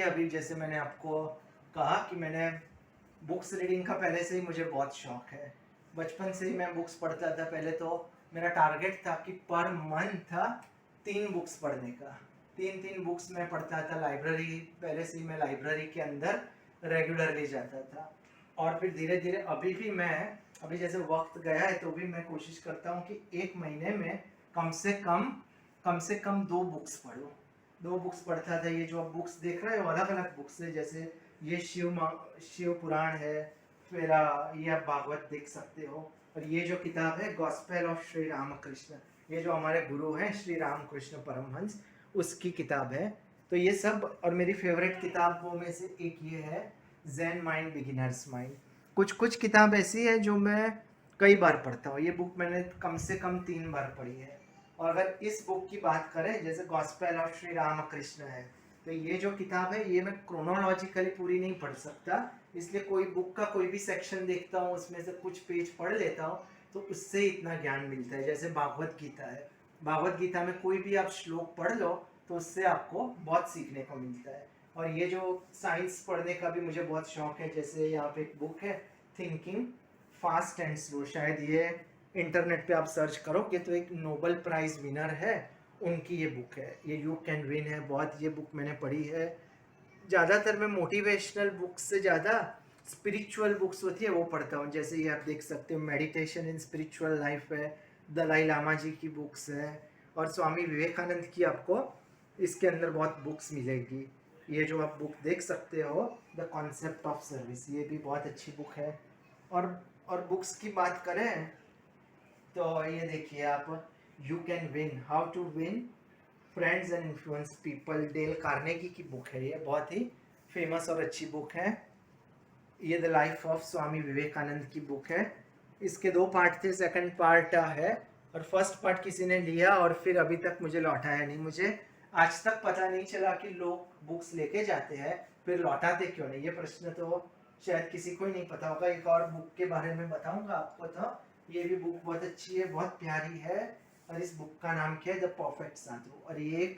अभी जैसे मैंने आपको कहा कि मैंने बुक्स रीडिंग का पहले से ही मुझे बहुत शौक है। बचपन से ही मैं बुक्स पढ़ता था। पहले तो मेरा टारगेट था कि पर मंथ था 3 बुक्स पढ़ने का। 3-3 बुक्स मैं पढ़ता था। लाइब्रेरी पहले से ही मैं लाइब्रेरी के अंदर रेगुलरली जाता था। और फिर धीरे-धीरे अभी जैसे वक्त गया है तो भी मैं कोशिश करता हूँ कि 1 महीने में कम से कम 2 बुक्स पढूं। 2 बुक्स पढ़ता था। ये जो आप बुक्स देख रहे हो अलग-अलग बुक्स है। जैसे ये शिव पुराण है। फिर ये आप भागवत देख सकते हो। और ये जो किताब है गॉस्पेल ऑफ श्री रामकृष्ण, ये जो हमारे गुरु हैं श्री रामकृष्ण परमहंस, उसकी किताब है। तो ये सब, और मेरी फेवरेट किताबों में से एक ये है ज़ेन माइंड बिगिनर्स माइंड। कुछ कुछ किताब ऐसी है जो मैं कई बार पढ़ता हूँ। ये बुक मैंने कम से कम 3 बार पढ़ी है। और अगर इस बुक की बात करें, जैसे गॉस्पेल ऑफ श्री रामकृष्ण है, तो ये जो किताब है ये मैं क्रोनोलॉजिकली पूरी नहीं पढ़ सकता। इसलिए कोई बुक का कोई भी सेक्शन देखता हूँ, उसमें से कुछ पेज पढ़ लेता हूँ, तो उससे इतना ज्ञान मिलता है। जैसे भागवत गीता है, भागवत गीता में कोई भी आप श्लोक पढ़ लो तो उससे आपको बहुत सीखने को मिलता है। और ये जो साइंस पढ़ने का भी मुझे बहुत शौक है। जैसे यहाँ पे एक बुक है थिंकिंग फास्ट एंड स्लो, शायद ये इंटरनेट पे आप सर्च करोगे तो एक नोबेल प्राइज विनर है, उनकी ये बुक है। ये यू कैन विन है। बहुत ये बुक मैंने पढ़ी है। ज़्यादातर मैं मोटिवेशनल बुक्स से ज़्यादा स्पिरिचुअल बुक्स होती है वो पढ़ता हूँ। जैसे ये आप देख सकते हो मेडिटेशन इन स्पिरिचुअल लाइफ है, दलाई लामा जी की बुक्स है, और स्वामी विवेकानंद की आपको इसके अंदर बहुत बुक्स मिलेगी। ये जो आप बुक देख सकते हो द कॉन्सेप्ट ऑफ सर्विस, ये भी बहुत अच्छी बुक है। और बुक्स की बात करें तो ये देखिए आप, you can win, how to win friends and influence people, Dale Carnegie की बुक है। ये बहुत ही फेमस और अच्छी बुक है। ये the life of Swami Vivekananda की बुक है। इसके 2 पार्ट थे, सेकंड पार्ट है, और फर्स्ट पार्ट किसी ने लिया और फिर अभी तक मुझे लौटाया नहीं। मुझे आज तक पता नहीं चला कि लोग बुक्स लेके जाते हैं फिर लौटाते क्यों नहीं। ये प्रश्न तो शायद किसी को ही नहीं पता होगा। एक और बुक के बारे में बताऊंगा आपको। तो ये भी बुक बहुत अच्छी है, बहुत प्यारी है। और इस बुक का नाम क्या है, द परफेक्ट साधु। और ये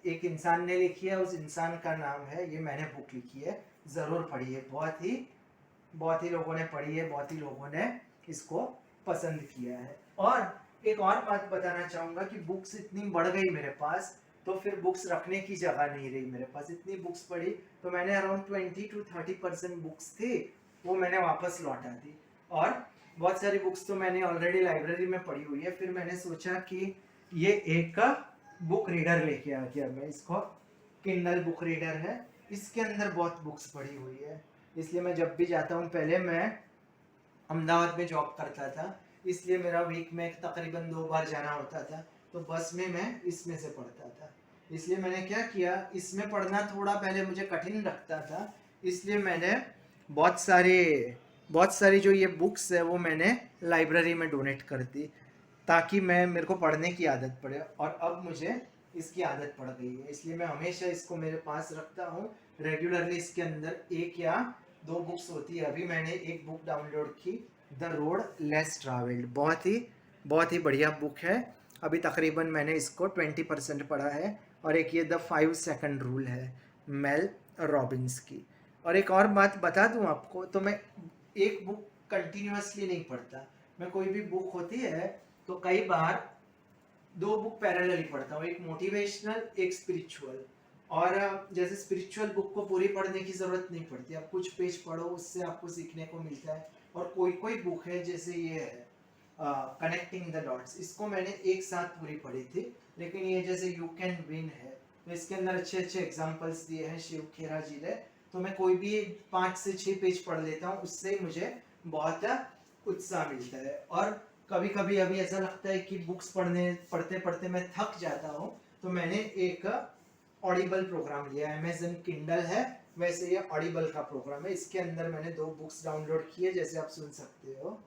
एक इंसान ने लिखी है, उस इंसान का नाम है, ये मैंने बुक लिखी है, ज़रूर पढ़िए। बहुत ही लोगों ने पढ़ी है, बहुत ही लोगों ने इसको पसंद किया है। और एक और बात बताना चाहूँगा कि बुक्स इतनी बढ़ गई मेरे पास, तो फिर बुक्स रखने की जगह नहीं रही मेरे पास। इतनी बुक्स पढ़ी तो मैंने अराउंड 20-30% बुक्स थी वो मैंने वापस लौटा दी। और बहुत सारी बुक्स तो मैंने ऑलरेडी लाइब्रेरी में पढ़ी हुई है। फिर मैंने सोचा कि ये एक बुक रीडर लेके आ गया मैं इसको। किंडल बुक रीडर है, इसके अंदर बहुत बुक्स पढ़ी हुई है। इसलिए मैं जब भी जाता हूँ, पहले मैं अहमदाबाद में जॉब करता था, इसलिए मेरा वीक में तकरीबन 2 बार जाना होता था, तो बस में मैं इसमें से पढ़ता था। इसलिए मैंने क्या किया, इसमें पढ़ना थोड़ा पहले मुझे कठिन लगता था, इसलिए मैंने बहुत सारे बहुत सारी जो ये बुक्स है वो मैंने लाइब्रेरी में डोनेट कर दी, ताकि मेरे को पढ़ने की आदत पड़े। और अब मुझे इसकी आदत पड़ गई है, इसलिए मैं हमेशा इसको मेरे पास रखता हूँ रेगुलरली। इसके अंदर 1 या 2 बुक्स होती है। अभी मैंने एक बुक डाउनलोड की, द रोड लेस ट्रैवल्ड, बहुत ही बढ़िया बुक है। अभी तकरीबन मैंने इसको 20% पढ़ा है। और एक ये द 5 सेकंड रूल है, मेल रॉबिन्स की। और एक और बात बता दूं आपको, तो मैं एक बुक कंटिन्यूअसली नहीं पढ़ता। मैं कोई भी बुक होती है तो कई बार 2 बुक पैरेलली पढ़ता हूँ, एक मोटिवेशनल एक स्पिरिचुअल। और जैसे स्पिरिचुअल बुक को पूरी पढ़ने की ज़रूरत नहीं पड़ती, आप कुछ पेज पढ़ो उससे आपको सीखने को मिलता है। और कोई कोई बुक है, जैसे ये है कनेक्टिंग द डॉट्स, इसको मैंने एक साथ पूरी पढ़ी थी। लेकिन ये जैसे यू कैन विन है, तो इसके अंदर अच्छे अच्छे एग्जाम्पल्स दिए हैं शिव खेरा जी ने। तो मैं कोई भी 5 से 6 पेज पढ़ लेता हूँ, उससे मुझे बहुत उत्साह मिलता है। और कभी कभी अभी ऐसा लगता है कि बुक्स पढ़ते पढ़ते मैं थक जाता हूँ, तो मैंने एक ऑडिबल प्रोग्राम लिया है। अमेजन किंडल है, वैसे ये ऑडिबल का प्रोग्राम है। इसके अंदर मैंने 2 बुक्स डाउनलोड किए, जैसे आप सुन सकते हो।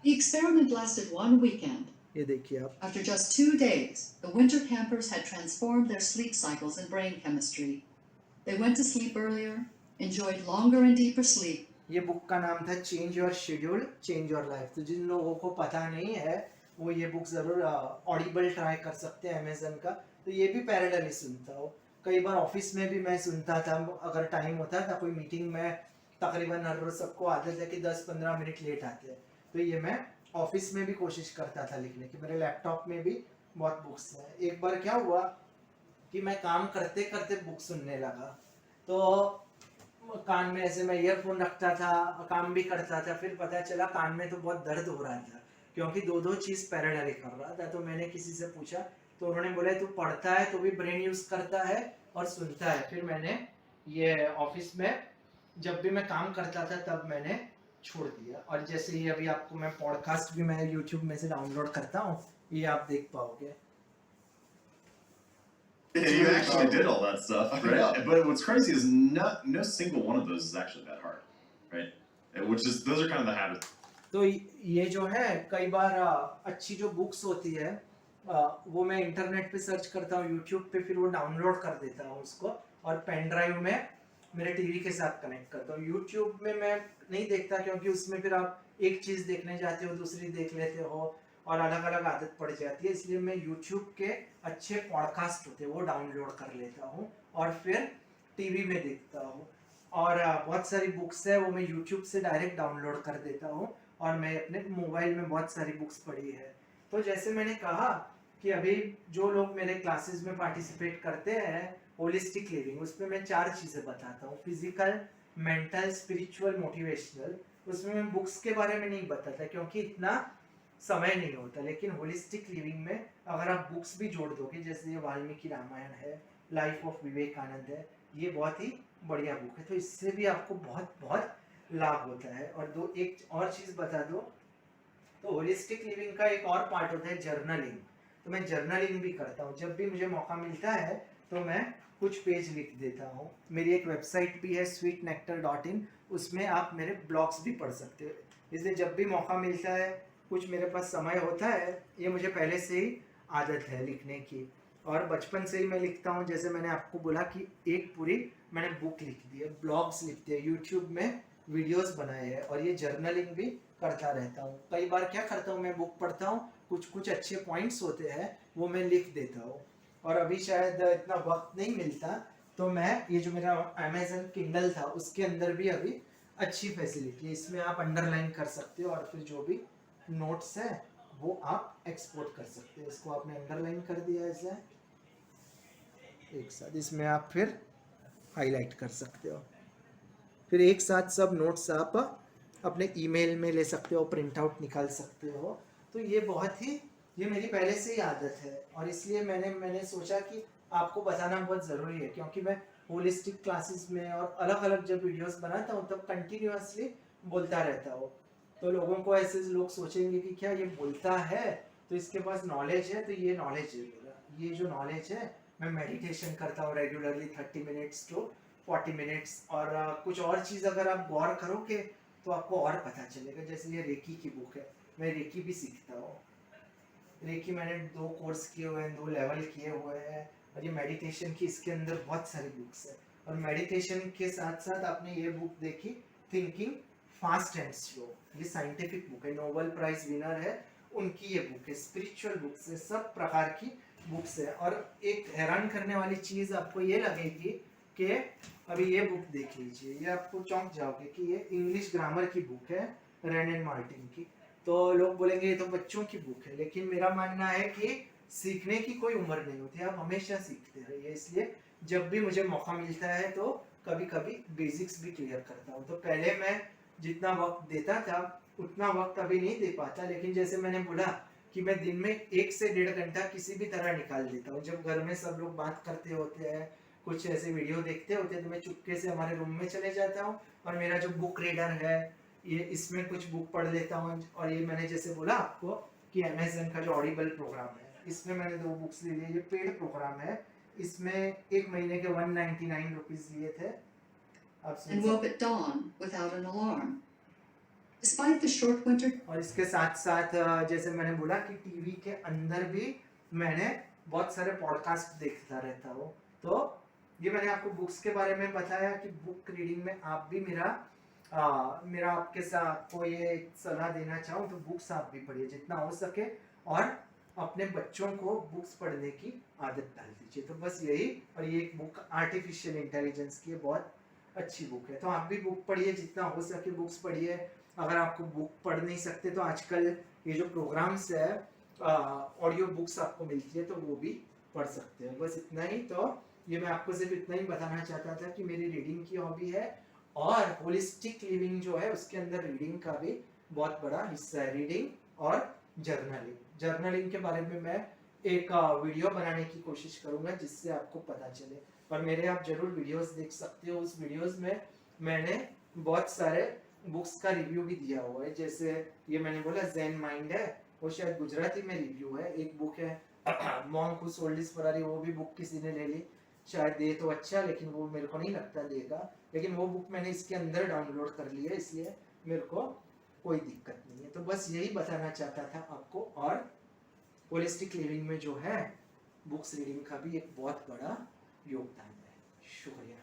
The experiment lasted 1 weekend. ये देखिए आप, After just 2 days, the winter campers had transformed their sleep cycles and brain chemistry. They went to sleep earlier, enjoyed longer and deeper sleep. ये बुक का नाम था change your schedule change your life. तो जिन लोगों को पता नहीं है वो ये बुक ज़रूर ऑडिबल ट्राई कर सकते हैं अमेजन का। तो ये भी पैरेलली सुनता हूँ। कई बार ऑफिस में भी मैं सुनता था, अगर टाइम होता था कोई मीटिंग में, तकरीबन हर रोज सबको आदत है कि 10-15 मिनट लेट आते हैं, तो ये मैं ऑफिस में भी कोशिश करता था लिखने की। मेरे लैपटॉप में भी बहुत बुक्स हैं। एक बार क्या हुआ कि मैं काम करते करते बुक सुनने लगा, तो कान में ऐसे मैं ईयरफोन रखता था, काम भी करता था, फिर पता चला कान में तो बहुत दर्द हो रहा था, क्योंकि दो दो चीज पैरेलली कर रहा था। तो मैंने किसी से पूछा, तो उन्होंने बोला तू पढ़ता है तो भी ब्रेन यूज करता है और सुनता है। फिर मैंने ये ऑफिस में जब भी मैं काम करता था तब मैंने छोड़ दिया। और जैसे ही अभी आपको मैं पॉडकास्ट भी मैं यूट्यूब में से डाउनलोड करता हूँ, ये आप देख पाओगे। Yeah, you actually did all that stuff, I right? know. But what's crazy is no single one of those is actually that hard, right? Which is those are kind of the habits. तो ये जो है कई बार अच्छी जो books होती है वो मैं इंटरनेट पे सर्च करता हूँ, यूट्यूब पे, फिर वो डाउनलोड कर देता हूँ उसको, और पेन ड्राइव में मेरे टीवी के साथ कनेक्ट करता हूँ। यूट्यूब में मैं नहीं देखता, क्योंकि उसमें फिर आप एक चीज़ देखने जाते हो दूसरी देख लेते हो और अलग अलग आदत पड़ जाती है। इसलिए मैं यूट्यूब के अच्छे पॉडकास्ट होते हैं वो डाउनलोड कर लेता हूँ और फिर टीवी में देखता हूँ। और बहुत सारी बुक्स है वो मैं यूट्यूब से डायरेक्ट डाउनलोड कर देता हूँ, और मैं अपने मोबाइल में बहुत सारी बुक्स पढ़ी है। तो जैसे मैंने कहा कि अभी जो लोग मेरे क्लासेस में पार्टिसिपेट करते हैं होलिस्टिक लिविंग, उसमें मैं 4 चीज़ें बताता हूँ, फिजिकल, मेंटल, स्पिरिचुअल, मोटिवेशनल। उसमें मैं बुक्स के बारे में नहीं बताता क्योंकि इतना समय नहीं होता। लेकिन होलिस्टिक लिविंग में अगर आप बुक्स भी जोड़ दोगे, जैसे ये वाल्मीकि रामायण है, लाइफ ऑफ विवेकानंद है, ये बहुत ही बढ़िया बुक है, तो इससे भी आपको बहुत बहुत लाभ होता है। और एक और चीज़ बता दो, तो होलिस्टिक लिविंग का एक और पार्ट होता है जर्नलिंग। तो मैं जर्नलिंग भी करता हूँ, जब भी मुझे मौका मिलता है तो मैं कुछ पेज लिख देता हूँ। मेरी एक वेबसाइट भी है sweetnectar.in, उसमें आप मेरे ब्लॉग्स भी पढ़ सकते हो। इसलिए जब भी मौका मिलता है, कुछ मेरे पास समय होता है, ये मुझे पहले से ही आदत है लिखने की, और बचपन से ही मैं लिखता हूँ। जैसे मैंने आपको बोला कि एक पूरी मैंने बुक लिख दी है, ब्लॉग्स लिख दिए, यूट्यूब में वीडियोस बनाए हैं, और ये जर्नलिंग भी करता रहता हूँ। कई बार क्या करता हूँ, मैं बुक पढ़ता हूँ, कुछ कुछ अच्छे पॉइंट्स होते हैं वो मैं लिख देता हूँ। और अभी शायद इतना वक्त नहीं मिलता, तो मैं ये जो मेरा अमेजन किंडल था उसके अंदर भी अभी अच्छी फैसिलिटी है, इसमें आप अंडरलाइन कर सकते हो और फिर जो भी नोट्स है वो आप एक्सपोर्ट कर सकते हो। इसको आपने अंडरलाइन कर दिया ऐसे एक साथ, इसमें आप फिर हाईलाइट कर सकते हो, फिर एक साथ सब नोट्स आप अपने ईमेल में ले सकते हो, प्रिंट आउट निकाल सकते हो। तो ये बहुत ही, ये मेरी पहले से ही आदत है, और इसलिए मैंने सोचा कि आपको बताना बहुत ज़रूरी है, क्योंकि मैं होलिस्टिक क्लासेस में और अलग अलग जब वीडियोस बनाता हूँ तब कंटिन्यूअसली बोलता रहता हूँ। तो लोगों को ऐसे लोग सोचेंगे कि क्या ये बोलता है तो इसके पास नॉलेज है, तो ये नॉलेज है मेरा। ये जो नॉलेज है, मैं मेडिटेशन करता हूँ रेगुलरली 30 मिनट्स टू 40 मिनट्स, और कुछ और चीज़ अगर आप गौर करोगे तो आपको और पता चलेगा। जैसे ये रेकी की बुक है, मैं रेकी भी सीखता हूँ। रेकी मैंने 2 कोर्स किए हुए हैं, 2 लेवल किए हुए हैं, और ये मेडिटेशन की इसके अंदर बहुत सारी बुक्स है। और मेडिटेशन के साथ साथ आपने ये बुक देखी, थिंकिंग फास्ट एंड स्लो, ये साइंटिफिक बुक है, नोबेल प्राइज विनर है उनकी ये बुक है। स्पिरिचुअल बुक्स है, सब प्रकार की बुक्स है। और एक हैरान करने वाली चीज़ आपको ये लगेगी कि अभी ये बुक देख लीजिए, ये आपको चौंक जाओगे कि ये इंग्लिश ग्रामर की बुक है रेन एंड मार्टिन की। तो लोग बोलेंगे ये तो बच्चों की बुक है, लेकिन मेरा मानना है कि सीखने की कोई उम्र नहीं होती, आप हमेशा सीखते रहिए। इसलिए जब भी मुझे मौका मिलता है तो कभी कभी बेसिक्स भी क्लियर करता हूँ। तो पहले मैं जितना वक्त देता था उतना वक्त अभी नहीं दे पाता, लेकिन जैसे मैंने बोला कि मैं दिन में 1 से 1.5 घंटा किसी भी तरह निकाल देता हूँ। जब घर में सब लोग बात करते होते हैं, कुछ ऐसे वीडियो देखते होते हैं, तो मैं चुपके से हमारे रूम में चले जाता हूँ, और मेरा जो बुक रीडर है ये, इसमें कुछ बुक पढ़ लेता हूँ। और ये मैंने जैसे बोला आपको कि अमेजन का जो ऑडिबल प्रोग्राम है, इसमें मैंने 2 बुक्स ले लिए। ये पेड प्रोग्राम है, इसमें 1 महीने के 199 रुपीज़ लिए थे। आप सुन and woke at dawn without an alarm. Despite the short winter और इसके साथ साथ जैसे मैंने बोला कि टीवी के अंदर भी मैंने बहुत सारे पॉडकास्ट देखता रहता हूँ। तो ये मैंने आपको बुक्स के बारे में बताया कि बुक रीडिंग में आप भी मेरा आपके साथ आपको ये सलाह देना चाहूँ तो बुक्स आप भी पढ़िए जितना हो सके। और अपने बच्चों को बुक्स पढ़ने की आदत डाल दीजिए। तो बस यही। और ये एक बुक आर्टिफिशियल इंटेलिजेंस की है, बहुत अच्छी बुक है। तो आप भी बुक पढ़िए, जितना हो सके बुक्स पढ़िए। अगर आपको बुक पढ़ नहीं सकते तो आजकल ये जो प्रोग्राम्स है, ऑडियो बुक्स आपको मिलती है, तो वो भी पढ़ सकते हैं। बस इतना ही। तो ये मैं आपको सिर्फ इतना ही बताना चाहता था कि मेरी रीडिंग की हॉबी है, और होलिस्टिक लिविंग जो है उसके अंदर रीडिंग का भी बहुत बड़ा हिस्सा है। रीडिंग और जर्नलिंग के बारे में मैं एक वीडियो बनाने की कोशिश करूंगा, जिससे आपको पता चले। और मेरे आप जरूर वीडियोस देख सकते हो। उस वीडियोस में मैंने बहुत सारे बुक्स का रिव्यू भी दिया हुआ है। जैसे ये मैंने बोला ज़ेन माइंड है, वो शायद गुजराती में रिव्यू है। एक बुक है monk who sold his Ferrari, वो भी बुक किसी ने ले ली, शायद दे तो अच्छा, लेकिन वो मेरे को नहीं लगता देगा। लेकिन वो बुक मैंने इसके अंदर डाउनलोड कर ली है, इसलिए मेरे को कोई दिक्कत नहीं है। तो बस यही बताना चाहता था आपको। और होलिस्टिक लिविंग में जो है बुक्स रीडिंग का भी एक बहुत बड़ा योगदान है। शुक्रिया।